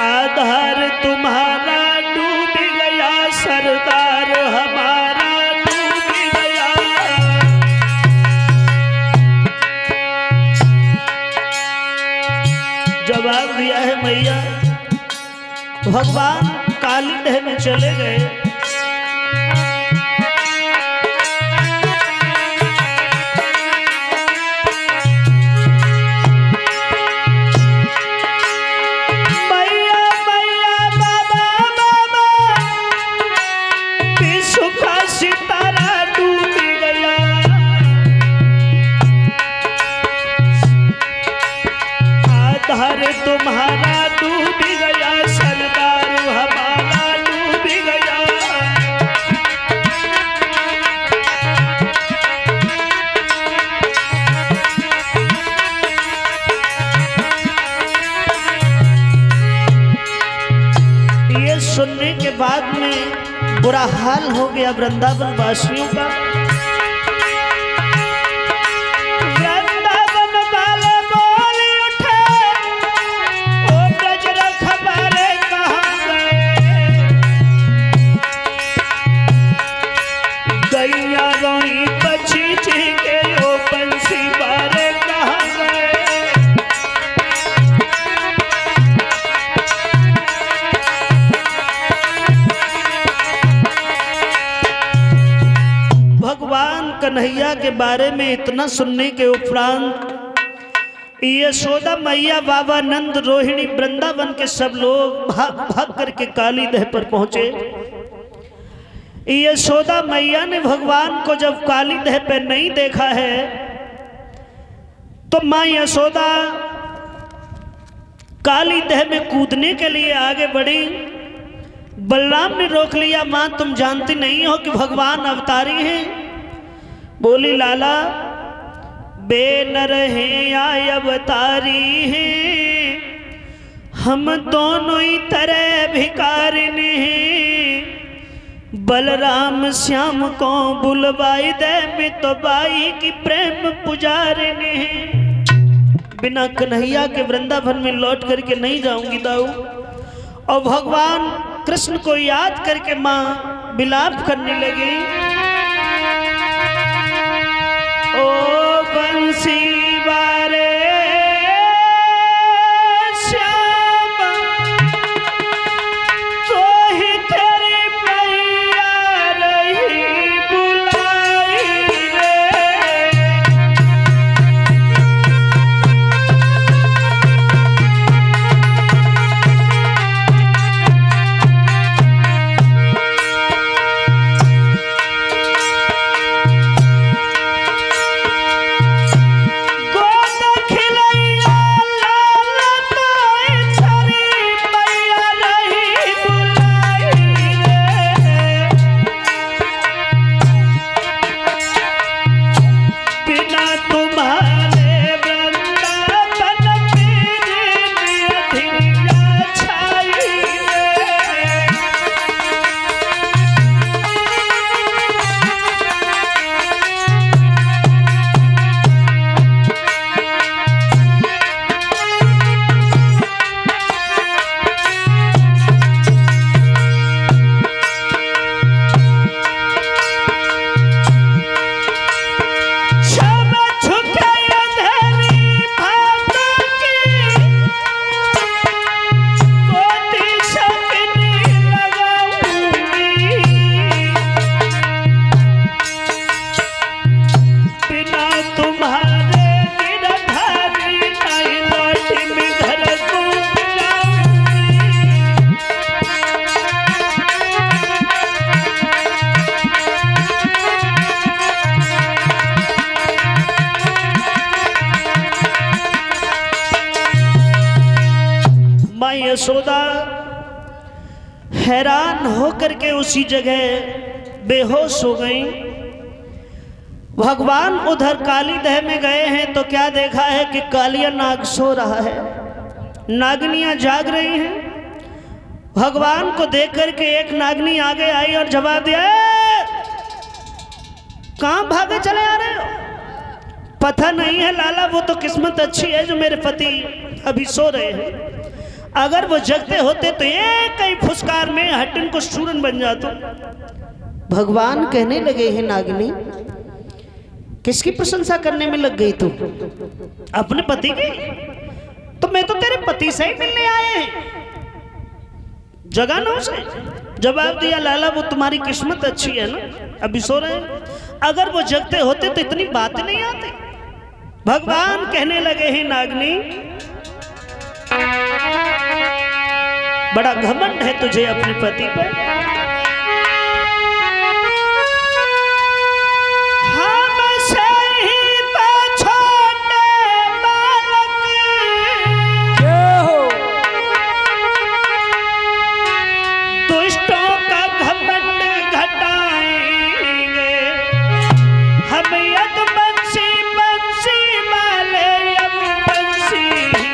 आधार तुम्हारा डूब गया, सरदार हमारा डूब गया। जवाब दिया है मैया, भगवान काली दह में चले गए। तुम्हारा डूब गया, सरदार हमारा डूब गया। ये सुनने के बाद में बुरा हाल हो गया वृंदावन वासियों का। कन्हैया के बारे में इतना सुनने के उपरांत यशोदा मैया, बाबा नंद, रोहिणी, वृंदावन के सब लोग भाग भाग करके काली दह पर पहुंचे। यशोदा मैया ने भगवान को जब काली दह पे नहीं देखा है तो मां यशोदा काली दह में कूदने के लिए आगे बढ़ी। बलराम ने रोक लिया, मां तुम जानती नहीं हो कि भगवान अवतारी हैं? बोली लाला, बे नर हैं या अवतारी हैं, हम दोनों ही तरह भिखारिन हैं। बलराम श्याम को बुलवाई दे, मैं तो बाई की प्रेम पुजारिन हैं। बिना कन्हैया के वृंदावन में लौट करके नहीं जाऊंगी दाऊ। और भगवान कृष्ण को याद करके मां विलाप करने लगी। ओ बंसी बारे श्याम, तो ही तेरी मैया रही बुलाई रे। यशोदा हैरान होकर के उसी जगह बेहोश हो गई। भगवान उधर काली दह में गए हैं तो क्या देखा है कि कालिया नाग सो रहा है, नागनियां जाग रही हैं। भगवान को देख करके एक नागनी आगे आई और जवाब दिया, कहां भागे चले आ रहे हो? पता नहीं है लाला, वो तो किस्मत अच्छी है जो मेरे पति अभी सो रहे हैं। अगर वो जगते होते तो एक ही फुसकार में हट्टन को चूरन बन जाता। भगवान कहने लगे हैं नागिनी, किसकी प्रशंसा करने में लग गई तू? अपने पति की? तो मैं तो तेरे पति से ही मिलने आए हैं, जगा ना उसे। जवाब दिया, लाला वो तुम्हारी किस्मत अच्छी है ना, अभी सो रहे हैं, अगर वो जगते होते तो इतनी बातें नहीं आती। भगवान कहने लगे हैं नागिनी, बड़ा घमंड है तुझे अपने पति पर। हमसे ही तो छोटे बालक दुष्टों का घमंड घटाएंगे, हम यद बंसी बंसी वाले अब बंसी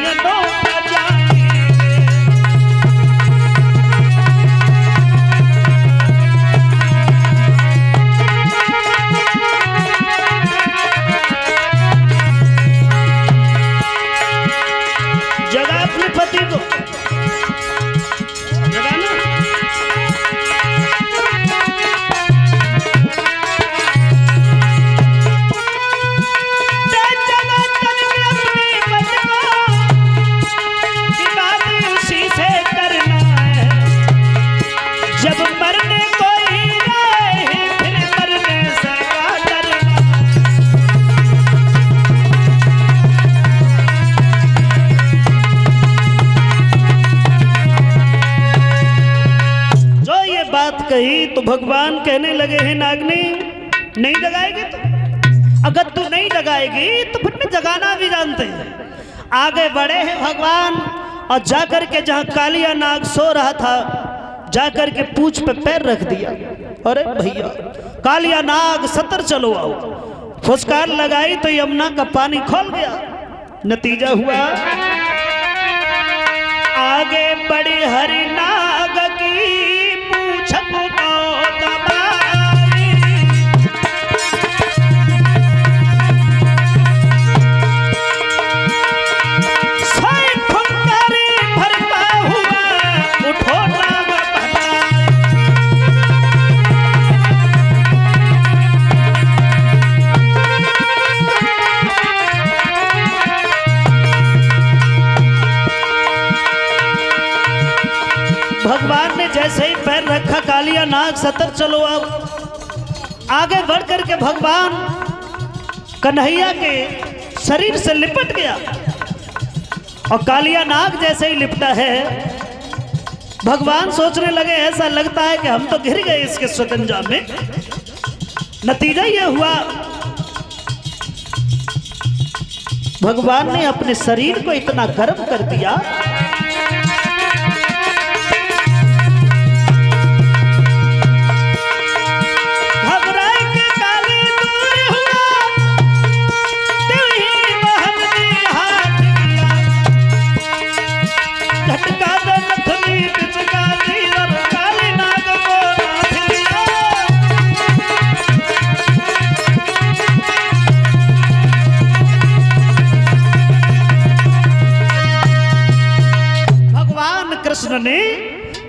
यदों बजाएंगे। जगा अपने पति को, जगा ना। जब मरने कोई रहे फिर मरने से क्या डरना। जो ये बात कही तो भगवान कहने लगे हैं नागिनी, नहीं जगाएगी तो? अगर तू नहीं जगाएगी तो फिर मैं जगाना भी जानते हैं। आगे बढ़े हैं भगवान और जाकर के जहां कालिया नाग सो रहा था जाकर के पूंछ पे पैर रख दिया। अरे भैया कालिया नाग सतर चलो आओ। फुसकार लगाई तो यमुना का पानी खोल गया। नतीजा हुआ आगे बढ़ी हरि नाग की पूंछ को दबाई। सोई फुंकारी भरता हुआ उठो नाग भगाई। भगवान ने जैसे ही पैर रखा कालिया नाग सतर चलो अब। आगे बढ़ करके भगवान कन्हैया के शरीर से लिपट गया और कालिया नाग जैसे ही लिपटा है भगवान सोचने लगे ऐसा लगता है कि हम तो गिर गए इसके स्वतंजा में। नतीजा यह हुआ भगवान ने अपने शरीर को इतना गर्म कर दिया कृष्ण ने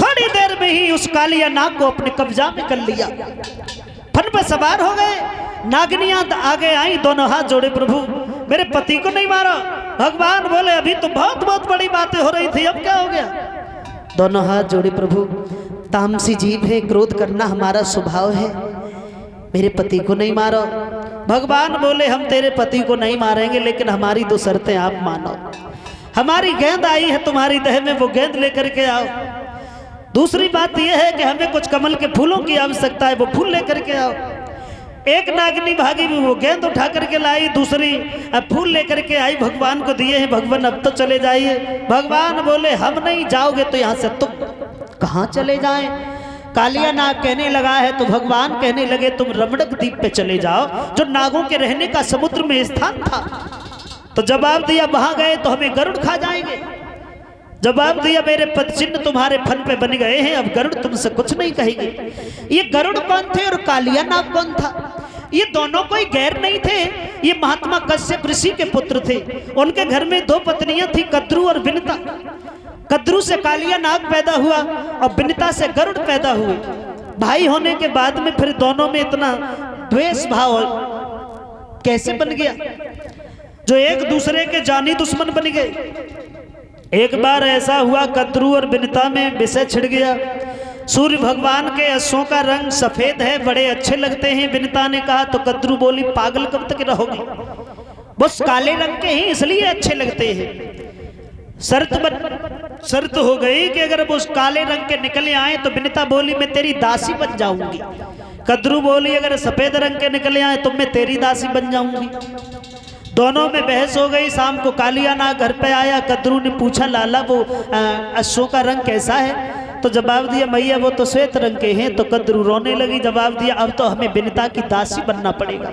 थोड़ी देर में ही उस कालिया नाग को अपने कब्जा में कर लिया। फन पर सवार हो गए। नागिनियां आगे आई, दोनों हाथ जोड़े, प्रभु मेरे पति को नहीं मारो। भगवान बोले अभी तो बहुत बहुत बड़ी बातें हो रही थी, अब क्या हो गया? दोनों हाथ जोड़े, प्रभु तामसी जीव है, क्रोध करना हमारा स्वभाव है, मेरे पति को नहीं मारो। भगवान बोले हम तेरे पति को नहीं मारेंगे, लेकिन हमारी दो शर्तें आप मानो। हमारी गेंद आई है तुम्हारी देह में, वो गेंद लेकर के आओ। दूसरी बात यह है कि हमें कुछ कमल के फूलों की आवश्यकता है, वो फूल लेकर के आओ। एक नागिनी भागी भी, वो गेंद उठा करके लाई, दूसरी फूल लेकर के आई, भगवान को दिए हैं। भगवान अब तो चले जाइए। भगवान बोले हम नहीं, जाओगे तो यहाँ से तुम कहाँ चले जाएं? कालिया नाग कहने लगा है तो भगवान कहने लगे तुम रमणक द्वीप पे चले जाओ, जो नागों के रहने का समुद्र में स्थान था। तो जवाब दिया वहां गए तो हमें गरुड़ खा जाएंगे। जवाब दिया मेरे पद चिन्ह तुम्हारे फन पे बन गए हैं, अब गरुड़ तुमसे कुछ नहीं कहेंगे। ये गरुड़ कौन थे और कालिया नाग कौन था? ये दोनों कोई गैर नहीं थे, ये महात्मा कश्यप ऋषि के पुत्र थे। उनके घर में दो पत्नियां थी, कद्रू और विनता। कद्रू से कालिया नाग पैदा हुआ और बिनिता से गरुड़ पैदा हुए। भाई होने के बाद में फिर दोनों में इतना द्वेष भाव कैसे बन गया, जो एक दूसरे के जानी दुश्मन बन गए। एक बार ऐसा हुआ, कद्रू और बिनिता में विषय छिड़ गया। सूर्य भगवान के अश्वों का रंग सफेद है, बड़े अच्छे लगते हैं, बिनिता ने कहा। तो कद्रू बोली, पागल कब तक रहोगी, बस काले रंग के ही इसलिए अच्छे लगते हैं। शर्त हो गई कि अगर वो उस काले रंग के निकले आए तो बिनिता बोली, मैं तेरी दासी बन जाऊंगी। कद्रू बोली, अगर सफेद रंग के निकले आए तो मैं तेरी दासी बन जाऊंगी। दोनों में बहस हो गई। शाम को कालिया नाग घर पे आया। कद्रू ने पूछा, लाला वो अश्वों का रंग कैसा है? तो जवाब दिया, मैया वो तो श्वेत रंग के हैं। तो कद्रू रोने लगी, जवाब दिया, अब तो हमें बिनिता की दासी बनना पड़ेगा।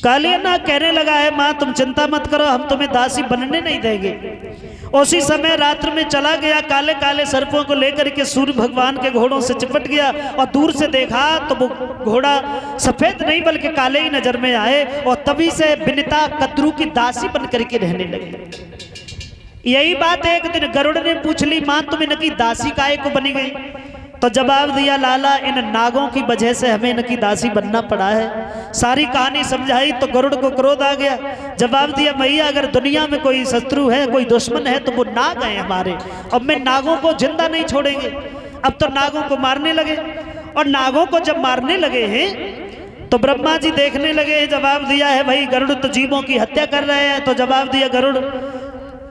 कालिया नाग कहने लगा, है माँ तुम चिंता मत करो, हम तुम्हें दासी बनने नहीं देंगे। उसी समय रात्र में चला गया, काले काले सर्पों को लेकर के सूर्य भगवान के घोड़ों से चिपट गया और दूर से देखा तो वो घोड़ा सफेद नहीं बल्कि काले ही नजर में आए। और तभी से बिनिता कद्रू की दासी बन करके रहने लगी। यही बात एक दिन गरुड़ ने पूछ ली, माँ तुम इनकी दासी काहे को बनी गई? तो जवाब दिया, लाला इन नागों की वजह से हमें इनकी दासी बनना पड़ा है। सारी कहानी समझाई तो गरुड़ को क्रोध आ गया। जवाब दिया, मैया अगर दुनिया में कोई शत्रु है, कोई दुश्मन है तो वो नाग है हमारे, और मैं नागों को जिंदा नहीं छोड़ेंगे। अब तो नागों को मारने लगे, और नागों को जब मारने लगे हैं तो ब्रह्मा जी देखने लगे। जवाब दिया है, भाई गरुड़ तो जीवों की हत्या कर रहे हैं। तो जवाब दिया, गरुड़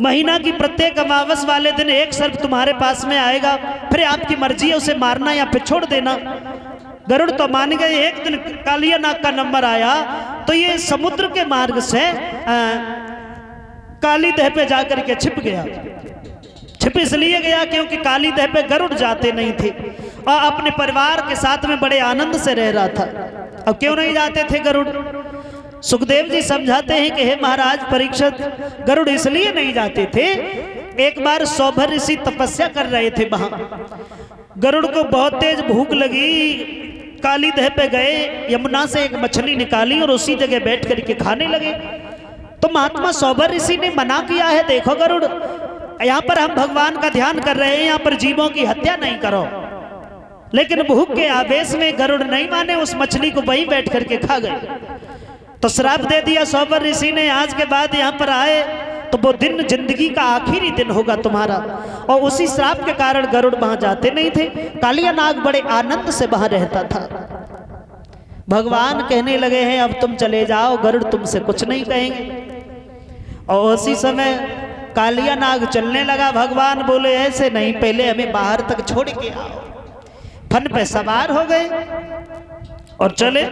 महीना की प्रत्येक अमावस वाले दिन एक सर्प तुम्हारे पास में आएगा, फिर आपकी मर्जी है उसे मारना या फिर छोड़ देना। गरुड़ तो मान गए। एक दिन कालिया नाग का नंबर आया तो ये समुद्र के मार्ग से काली दह पे जाकर के छिप गया। छिप इसलिए गया क्योंकि काली दह पे गरुड़ जाते नहीं थे और अपने परिवार के साथ में बड़े आनंद से रह रहा था। अब क्यों नहीं जाते थे गरुड़? सुखदेव जी समझाते हैं कि हे महाराज परीक्षित, गरुड़ इसलिए नहीं जाते थे, एक बार सौभर ऋषि तपस्या कर रहे थे वहां। गरुड़ को बहुत तेज भूख लगी, काली दह पे गए, यमुना से एक मछली निकाली और उसी जगह बैठ करके खाने लगे। तो महात्मा सौभर ऋषि ने मना किया है, देखो गरुड़ यहाँ पर हम भगवान का ध्यान कर रहे हैं, यहाँ पर जीवों की हत्या नहीं करो। लेकिन भूख के आवेश में गरुड़ नहीं माने, उस मछली को वहीं बैठ करके खा गए। तो श्राप दे दिया सौभर ऋषि ने, आज के बाद यहाँ पर आए तो वो दिन जिंदगी का आखिरी दिन होगा तुम्हारा। और उसी श्राप के कारण गरुड़ वहां जाते नहीं थे। कालिया नाग बड़े आनंद से वहां रहता था। भगवान कहने लगे हैं, अब तुम चले जाओ, गरुड़ तुमसे कुछ नहीं कहेंगे। और उसी समय कालिया नाग चलने लगा। भगवान बोले, ऐसे नहीं, पहले हमें बाहर तक छोड़ के आओ। फन पे सवार हो गए और चले।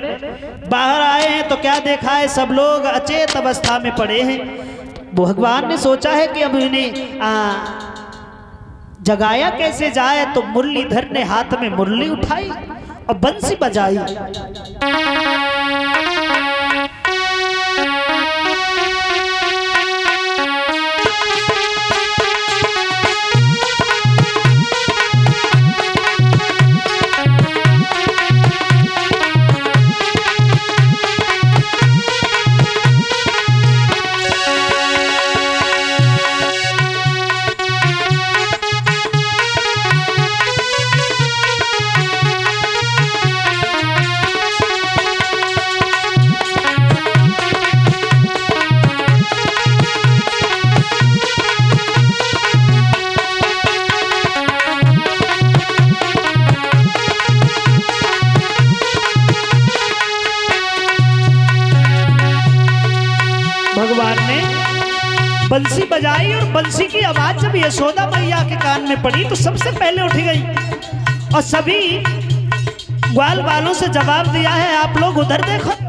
बाहर आए हैं तो क्या देखा है, सब लोग अचेत अवस्था में पड़े हैं। भगवान ने सोचा है कि अब इन्हें जगाया कैसे जाए। तो मुरलीधर ने हाथ में मुरली उठाई और बंसी बजाई। बंसी बजाई और बंसी की आवाज जब यशोदा मैया के कान में पड़ी तो सबसे पहले उठ गई और सभी ग्वाल वालों से जवाब दिया है, आप लोग उधर देखो।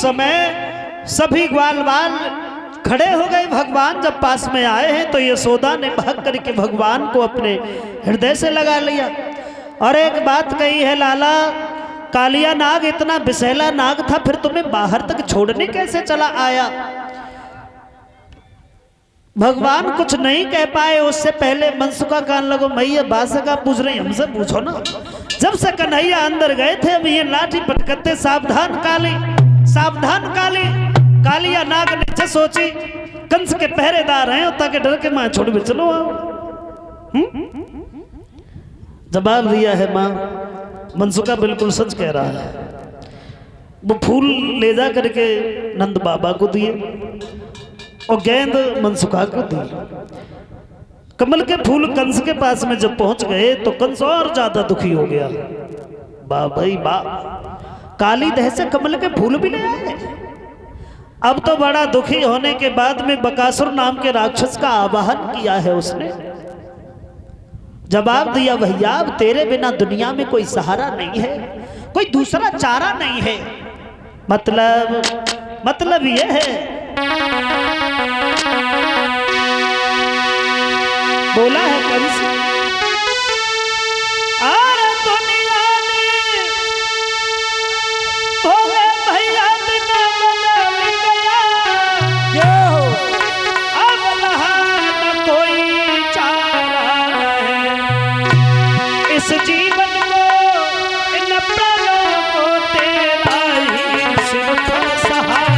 समय सभी ग्वाल बाल खड़े हो गए। भगवान जब पास में आए हैं तो यशोदा ने भाग करके भगवान को अपने हृदय से लगा लिया और एक बात कही है, लाला कालिया नाग इतना विषैला नाग था, फिर तुम्हें बाहर तक छोड़ने कैसे चला आया? भगवान कुछ नहीं कह पाए। उससे पहले मनसुखा कान लगो, मैया बासका पूछ रही, हमसे पूछो ना। जब से कन्हैया अंदर गए थे अब ये लाठी पटकते, सावधान काली, सावधान काली। कालिया नाग ने सोची कंस के पहरेदार हैं, ताकि डर के मां छोड़ भी चलो आओ। जवाब दिया है मां, मनसुखा बिल्कुल सच कह रहा है। वो फूल ले जा करके नंद बाबा को दिए और गेंद मनसुखा को दी। कमल के फूल कंस के पास में जब पहुंच गए तो कंस और ज्यादा दुखी हो गया। वाह भाई वाह, काली दह से कमल के फूल भी ले आए। अब तो बड़ा दुखी होने के बाद में बकासुर नाम के राक्षस का आवाहन किया है उसने। जवाब दिया, भैया अब तेरे बिना दुनिया में कोई सहारा नहीं है, कोई दूसरा चारा नहीं है। मतलब यह है, बोला है कंस, अरे दुनिया में हो गए भैया दिन बदल गया, अब न कोई चारा है इस जीवन को, इन प्राणों को तेरा ही सिर्फ सहारा।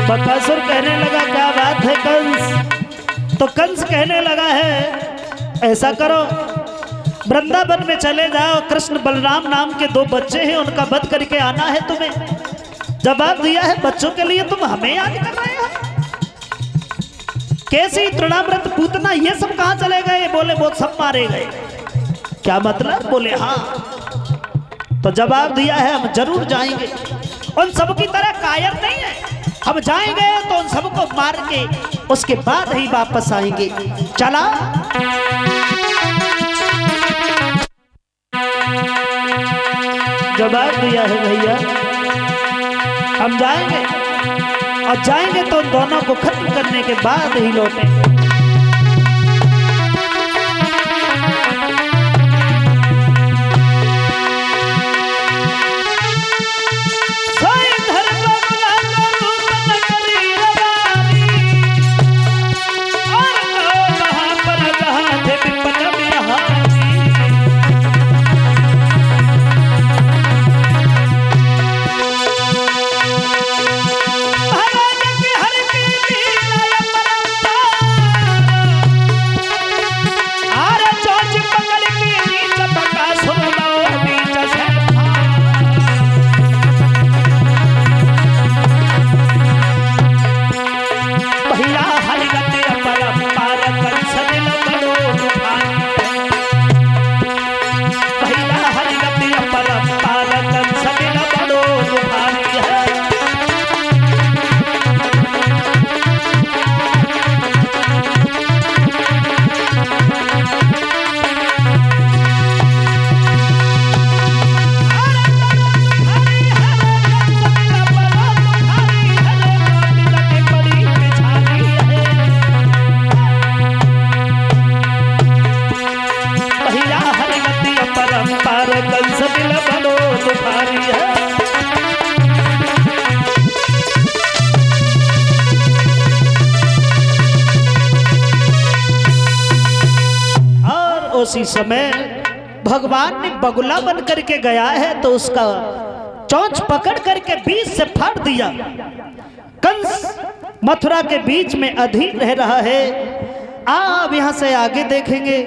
बकासुर कहने लगा, क्या बात है कंस? तो कंस कहने लगा है, ऐसा करो वृंदावन में चले जाओ, कृष्ण बलराम नाम के 2 बच्चे हैं, उनका वध करके आना है तुम्हें। जवाब दिया है, बच्चों के लिए तुम हमें याद कर रहे हो? कैसी तृणाव्रत पूतना, ये सब कहां चले गए? बोले वो सब मारे गए। क्या मतलब? बोले हाँ। तो जवाब दिया है, हम जरूर जाएंगे, उन सबकी तरह कायर नहीं है, हम जाएंगे तो उन सबको मार के उसके बाद ही वापस आएंगे। चला जवाब दिया है, भैया हम जाएंगे और जाएंगे तो उन दोनों को खत्म करने के बाद ही लौटेंगे। उसी समय भगवान ने बगुला बन करके गया है तो उसका चोंच पकड़ करके बीच से फाड़ दिया। कंस मथुरा के बीच में अधीर रह रहा है। अब यहां से आगे देखेंगे